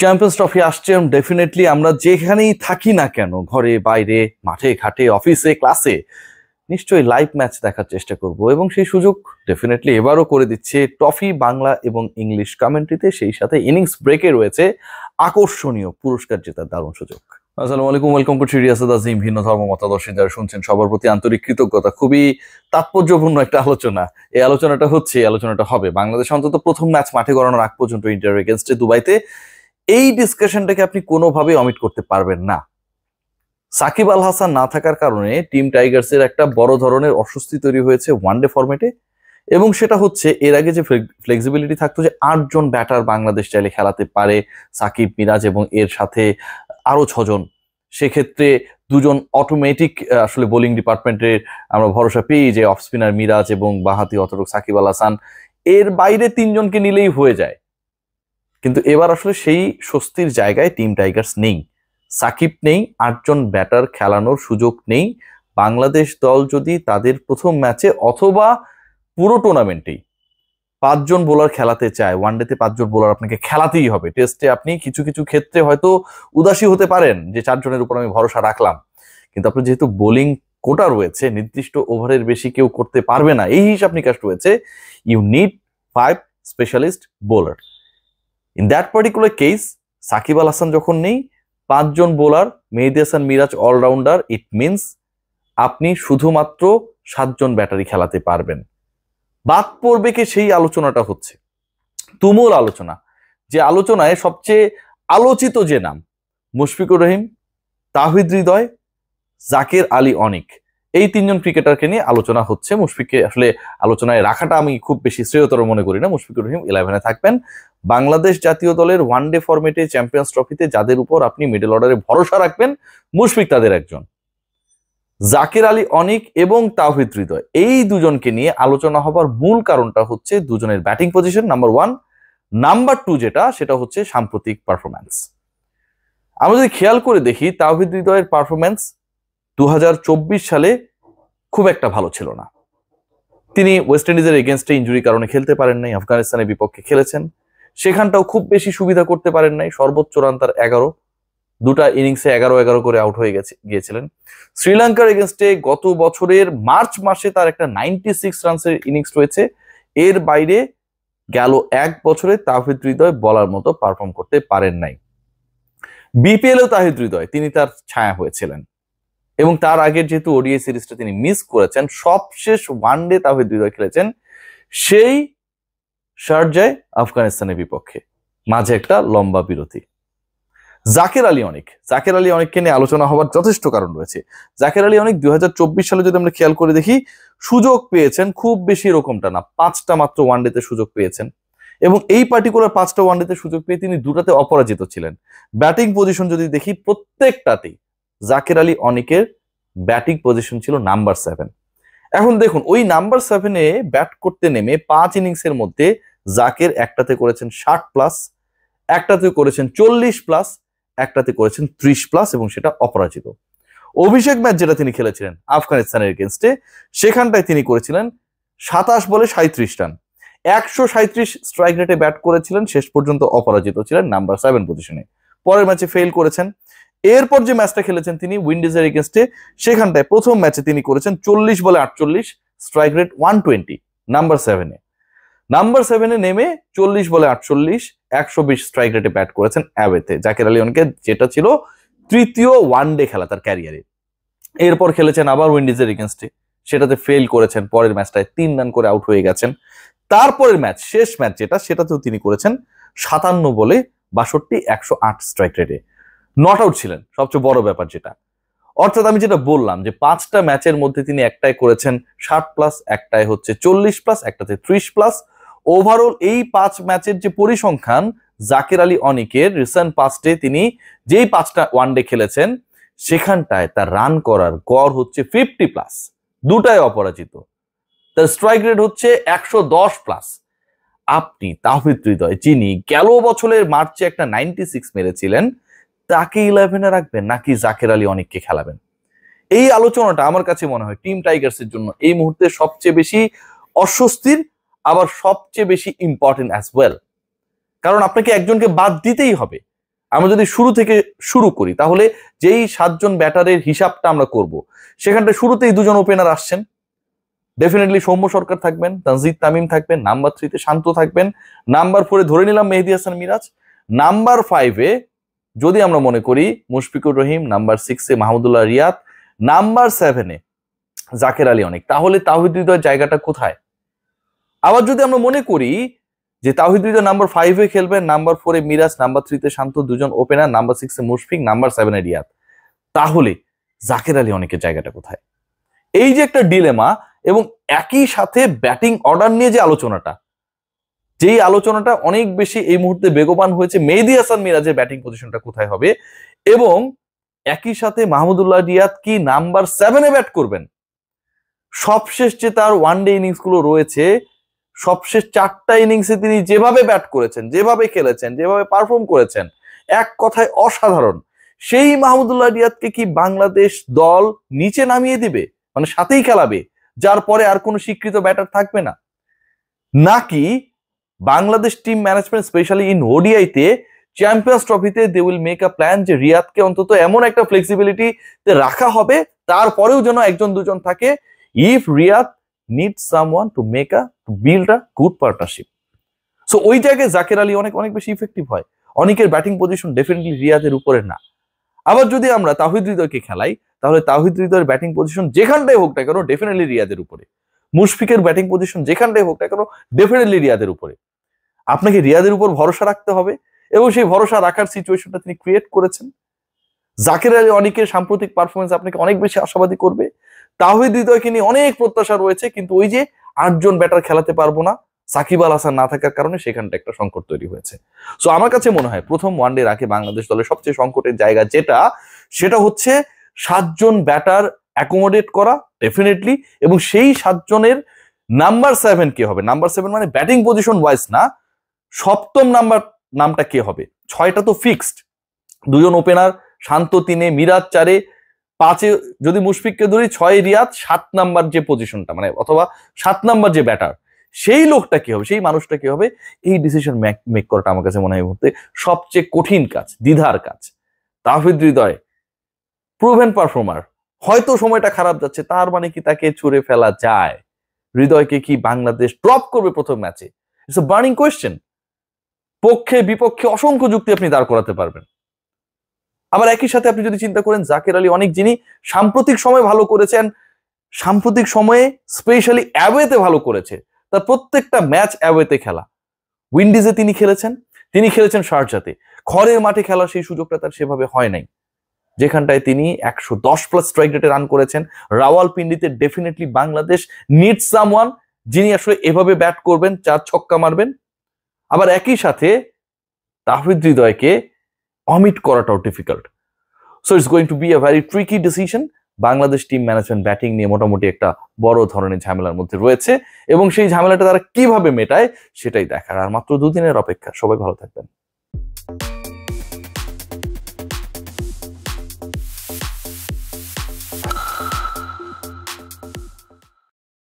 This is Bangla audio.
চ্যাম্পিয়ন্স ট্রফি আসছে, ডেফিনেটলি আমরা যেখানেই থাকি না কেন, ঘরে বাইরে মাঠে ঘাটে অফিসে ক্লাসে, নিশ্চয়ই লাইভ ম্যাচ দেখার চেষ্টা করব এবং সেই সুযোগ ডেফিনেটলি এবারও করে দিচ্ছে ট্রফি বাংলা এবং ইংলিশ কমেন্ট্রিতে। সেই সাথে ইনিংস ব্রেকে রয়েছে আকর্ষণীয় পুরস্কার জেতার দারুণ সুযোগ। আসসালামু আলাইকুম, ওয়েলকাম টু রিয়াসাদ আজিম। ভিন্ন ধর্ম মতাদর্শী যারা শুনছেন সবার প্রতি আন্তরিক কৃতজ্ঞতা। খুবই তাৎপর্যপূর্ণ একটা আলোচনা। এই আলোচনাটা হবে বাংলাদেশ অন্তত প্রথম ম্যাচ মাঠে গড়ানোর আগ পর্যন্ত ইন্ডিয়ার এগেনস্টে দুবাইতে। এই ডিসকাশনটাকে আপনি কোনোভাবেই অমিট করতে পারবেন না। সাকিব আল হাসান না থাকার কারণে টিম টাইগার্সের একটা বড় ধরনের অস্বস্তি তৈরি হয়েছে ওয়ানডে ফরম্যাটে, এবং সেটা হচ্ছে এর আগে যে ফ্লেক্সিবিলিটি থাকতো যে 8 জন ব্যাটার বাংলাদেশ চাইলে খেলাতে পারে, সাকিব, মিরাজ এবং এর সাথে আরো 6 জন। সেক্ষেত্রে 2 জন অটোমেটিক আসলে বোলিং ডিপার্টমেন্টের আমরা ভরসা পেয়ে যে অফ স্পিনার মিরাজ এবং বাহাতি অতটুক সাকিব আল হাসান, এর বাইরে 3 জনকে নিলেই হয়ে যায়। কিন্তু এবার আসলে সেই স্বস্তির জায়গায় টিম টাইগার্স নেই। সাকিব নেই, 8 জন ব্যাটার খেলানোর সুযোগ নেই। বাংলাদেশ দল যদি তাদের প্রথম ম্যাচে অথবা পুরো টুর্নামেন্টেই 5 জন বোলার খেলাতে চায়, ওয়ানডেতে 5 জন বোলার আপনাকে খেলাতেই হবে। টেস্টে আপনি কিছু কিছু ক্ষেত্রে হয়তো উদাসী হতে পারেন যে 4 জনের উপর আমি ভরসা রাখলাম, কিন্তু আপনার যেহেতু বোলিং কোটা রয়েছে, নির্দিষ্ট ওভারের বেশি কেউ করতে পারবে না, এই হিসাব নিকাশ রয়েছে, you need 5 specialist bowler. In that particular case Shakib Al Hasan যখন নেই, 5 জন bowler, Mehedi Hasan Miraz allrounder, it means আপনি শুধুমাত্র 7 জন ব্যাটারি খেলাতে পারবেন। বাদ পড়বে কে, সেই আলোচনাটা হচ্ছে তুমুল আলোচনা। যে আলোচনায় সবচেয়ে আলোচিত যে নাম, মুশফিকুর রহিম, তাওহিদ হৃদয়, জাকের আলী অনিক, এই 3 জন ক্রিকেটারকে নিয়ে আলোচনা হচ্ছে। মুশফিককে আসলে আলোচনায় রাখাটা আমি খুব বেশি শ্রেয়তর মনে করি না। মুশফিকুর রহিম 11-এ থাকবেন। বাংলাদেশ জাতীয় দলের ওয়ানডে ফরম্যাটে চ্যাম্পিয়ন্স ট্রফিতে যাদের উপর আপনি মিডল অর্ডারে ভরসা রাখবেন, মুশফিক তাদের একজন। জাকের আলী অনিক এবং তাওহিদ হৃদয়, এই 2 জনকে নিয়ে আলোচনা হবার মূল কারণটা হচ্ছে 2 জনের ব্যাটিং পজিশন, নাম্বার 1। নাম্বার 2 সেটা হচ্ছে সাম্প্রতিক পারফরম্যান্স। আমরা যদি খেয়াল করে দেখি, তাওহিদ হৃদয়ের পারফরম্যান্স 2024 সালে খুব একটা ভালো ছিল না। তিনি ওয়েস্ট ইন্ডিজের এগেনস্টে ইনজুরির কারণে খেলতে পারেন নাই, আফগানিস্তানের বিপক্ষে খেলেছেন, সেখানটাও খুব বেশি সুবিধা করতে পারেন নাই। সর্বোচ্চ রান তার 11, 2টা ইনিংসে 11 করে আউট হয়ে গিয়েছিলেন। শ্রীলঙ্কার এগেনস্টে গত বছরের মার্চ মাসে তার একটা 96 রানসের ইনিংস রয়েছে। এর বাইরে গেল 1 বছরে তাওহিদ হৃদয় বলার মতো পারফর্ম করতে পারেন নাই। বিপিএলেও তাওহিদ হৃদয় তিনি তার ছায়া হয়েছিলেন, এবং তার আগের যেহেতু ওডিআই সিরিজটা তিনি মিস করেছেন, সবশেষ ওয়ানডে তাওহিদ হৃদয় খেলেছেন সেই শারজায় আফগানিস্তানের বিপক্ষে, মাঝে একটা লম্বা বিরতি। জাকের আলী অনিককে নিয়ে আলোচনা হবার যথেষ্ট কারণ রয়েছে। জাকের আলী অনিক 2024 সালে যদি আমরা খেয়াল করে দেখি, সুযোগ পেয়েছেন খুব বেশি এরকমটা না, 5টা মাত্র ওয়ানডেতে সুযোগ পেয়েছেন, এবং এই পার্টিকুলার 5টা ওয়ানডেতে সুযোগ পেয়ে তিনি 2টাতে অপরাজিত ছিলেন। ব্যাটিং পজিশন যদি দেখি, প্রত্যেকটাতেই জাকের আলী অনিকের ব্যাটিং পজিশন ছিল নাম্বার 7। এখন দেখুন, ওই নাম্বার 7-এ ব্যাট করতে নেমে 5 ইনিংসের মধ্যে জাকের একটাতে করেছেন 60+, একটাতে করেছেন 40+, একটাতে করেছেন 30+, এবং সেটা অপরাজিত। অভিষেক ম্যাচ যেটা তিনি খেলেছিলেন আফগানিস্তানের এগেনস্টে, সেখানটায় তিনি করেছিলেন 27 বলে 37 রান, 137 স্ট্রাইক রেটে ব্যাট করেছিলেন, শেষ পর্যন্ত অপরাজিত ছিলেন নাম্বার 7 পজিশনে। পরের ম্যাচে ফেল করেছেন। এরপর যে ম্যাচটা খেলেছেন তিনি উইন্ডিজের এগেনস্টে, সেখানটায় প্রথম ম্যাচে তিনি করেছেন 40 বলে 48, স্ট্রাইক রেট 120, নাম্বার 7-এ নেমে 40 বলে 48, 120 স্ট্রাইক রেটে ব্যাট করেছেন অ্যাওয়েতে জাকের আলী অনিকের, যেটা ছিল 3য় ওয়ানডে খেলা তার ক্যারিয়ারে। এরপর খেলেছেন আবার উইন্ডিজের এগেনস্টে, সেটাতে ফেল করেছেন, পরের ম্যাচটায় 3 রান করে আউট হয়ে গেছেন। তারপরের ম্যাচ, শেষ ম্যাচ সেটাতেও তিনি করেছেন 57 বলে 62, 108 স্ট্রাইক রেটে নট আউট ছিলেন, সবচেয়ে বড় ব্যাপার যেটা। অর্থাৎ আমি যেটা বললাম যে 5টা ম্যাচের মধ্যে তিনি একটাই করেছেন 60+, একটাই হচ্ছে 40+, একটাতে 30+। ওভারঅল এই 5 ম্যাচের যে পরিসংখ্যান জাকের আলী অনিকের রিসেন্ট পাস্টে তিনি যেই 5টা ওয়ানডে খেলেছেন, সেখানটায় তার রান করার গড় হচ্ছে 50+, 2টায় অপরাজিত। তার স্ট্রাইক রেট হচ্ছে 110+। আপনি তাওহিদ হৃদয়, যিনি গেল বছরের মার্চে একটা 96 মেরেছিলেন, তাকে 11-এ রাখবেন নাকি জাকের আলী অনিককে খেলাবেন? এই আলোচনাটা আমার কাছে মনে হয় টিম টাইগার্সের জন্য এই মুহূর্তে সবচেয়ে বেশি অস্বস্তির, আবার সবচেয়ে বেশি ইম্পর্টেন্ট অ্যাজ ওয়েল। কারণ আপনাকে একজনকে বাদ দিতেই হবে। আমরা যদি শুরু থেকে শুরু করি তাহলে যেই 7 জন ব্যাটারের হিসাবটা আমরা করব, সেখানটা শুরুতেই 2 জন ওপেনার আসছেন। ডেফিনেটলি সৌম্য সরকার থাকবেন, তানজিদ তামিম থাকবেন, নাম্বার 3 তে শান্ত থাকবেন, নাম্বার 4 এ ধরে নিলাম মেহেদী হাসান মিরাজ, নাম্বার 5 এ যদি আমরা মনে করি মুশফিকুর রহিম, নাম্বার 6 এ মাহমুদুল্লাহ রিয়াদ, নাম্বার 7 এ জাকের আলী অনেক। তাহলে তাওহিদ হৃদয়ের জায়গাটা কোথায়? আবার যদি আমরা মনে করি যে তাওহিদ হৃদয় নাম্বার 5 এ খেলবেন, নাম্বার 4 এ মিরাজ, নাম্বার 3 তে শান্ত, 2 জন ওপেনার, নাম্বার 6 এ মুশফিক, নাম্বার 7 এ রিয়াদ, তাহলে জাকের আলী অনেকের জায়গাটা কোথায়? এই যে একটা ডিলেমা, এবং একই সাথে ব্যাটিং অর্ডার নিয়ে যে আলোচনাটা, যেই আলোচনাটা অনেক বেশি এই মুহূর্তে বেগবান হয়েছে, মেহেদী হাসান মিরাজের ব্যাটিং পজিশনটা কোথায় হবে, এবং একই সাথে মাহমুদুল্লাহ রিয়াদ কি নাম্বার 7 এ ব্যাট করবেন। সবশেষ যে তার ওয়ানডে ইনিংস গুলো রয়েছে, সবশেষ 4টা ইনিংসে তিনি যেভাবে ব্যাট করেছেন, যেভাবে খেলেছেন, যেভাবে পারফর্ম করেছেন, এক কথায় অসাধারণ। সেই মাহমুদুল্লাহ রিয়াদকে কি বাংলাদেশ দল নিচে নামিয়ে দিবে, মানে সাথেই খেলাবে, যার পরে আর কোনো স্বীকৃত ব্যাটার থাকবে না? নাকি Bangladesh team management specially in ওডিআইতে চ্যাম্পিয়ন্স ট্রফিতে they will make a plan যে রিয়াদকে অন্তত এমন একটা ফ্লেক্সিবিলিটিতে রাখা হবে, তারপরেও যেন 1-2 জন থাকে, if Riyad need someone to make a build a good partnership. So ওই জায়গায় জাকের আলী অনেক অনেক বেশি ইফেক্টিভ হয়। অনেকের ব্যাটিং পজিশন ডেফিনেটলি রিয়াদের উপরে না। আবার যদি আমরা তাওহিদ হৃদয়কে খেলাই, তাহলে তাওহিদ হৃদয়ের ব্যাটিং পজিশন যেখানটাই হোক না কেন ডেফিনেটলি রিয়াদের উপরে। মুশফিকের ব্যাটিং পজিশন যেখানটাই হোক না কেন ডেফিনেটলি রিয়াদের উপরে। আপনাকে রিয়াদের উপর ভরসা রাখতে হবে, এবং সেই ভরসা রাখার সিচুয়েশনটা তিনি ক্রিয়েট করেছেন। জাকের আলী অনেকের সাম্প্রতিক পারফরমেন্স আপনাকে অনেক বেশি আশাবাদী করবে। তাওহিদ হৃদয়কে নিয়ে অনেক প্রত্যাশা রয়েছে, কিন্তু ওই যে 8 জন ব্যাটার খেলাতে পারবো না, সাকিব আল হাসান না থাকার কারণে সেখানটা একটা সংকট তৈরি হয়েছে। সো আমার কাছে মনে হয় প্রথম ওয়ানডে রাখে বাংলাদেশ দলের সবচেয়ে সংকটের জায়গা সেটা হচ্ছে 7 জন ব্যাটার অ্যাকোমোডেট করা ডেফিনেটলি, এবং সেই 7 জনের নাম্বার 7 কে হবে। নাম্বার 7 মানে ব্যাটিং পজিশন ওয়াইজ না, সপ্তম নামটা কে হবে। 6টা তো ফিক্সড, 2 জন ওপেনার, শান্ত 3-এ, মিরাজ 4-এ, 5-এ যদি মুশফিককে ধরি, 6 রিয়াদ, 7 নাম্বার যে পজিশনটা মানে অথবা 7 নাম্বার যে ব্যাটার, সেই লোকটা কি হবে, সেই মানুষটা কি হবে, এই ডিসিশন মেক করাটা আমার কাছে মনে হয় এই মুহূর্তে সবচেয়ে কঠিন কাজ, দ্বিধার কাজ। তাওহিদ হৃদয় প্রুভেন পারফর্মার, হয়তো সময়টা খারাপ যাচ্ছে, তার মানে কি তাকে ছুড়ে ফেলা যায়? হৃদয়কে কি বাংলাদেশ ড্রপ করবে প্রথম ম্যাচে? It's a burning question. পক্ষে বিপক্ষে অসংখ্য যুক্তি আপনি দাঁড় করাতে পারবেন। আবার একই সাথে আপনি যদি চিন্তা করেন জাকের আলী অনেক, যিনি সাম্প্রতিক সময় ভালো করেছেন, সাম্প্রতিক সময়ে স্পেশালি অ্যাওয়েতে ভালো করেছে, তার প্রত্যেকটা ম্যাচ অ্যাওয়েতে খেলা। উইন্ডিজে তিনি খেলেছেন শারজাতে। ঘরের মাঠে খেলার সেই সুযোগটা তার সেভাবে হয় নাই, যেখানটায় তিনি 110+ স্ট্রাইক রেটে রান করেছেন। রাওয়ালপিন্ডিতে ডেফিনেটলি বাংলাদেশ নিড সামওয়ান যিনি আসলে এভাবে ব্যাট করবেন, 4 ছক্কা মারবেন। আবার একই সাথে তাওহিদ হৃদয়কে অমিট করাটাও difficult. So it's going to be a very tricky decision. Bangladesh team management batting নিয়ে মোটামুটি একটা বড় ধরনের ঝামেলার মধ্যে রয়েছে, এবং সেই ঝামেলাটা তারা কিভাবে মেটায় সেটাই দেখার। আর মাত্র 2 দিনের অপেক্ষা। সবাই ভালো থাকবেন।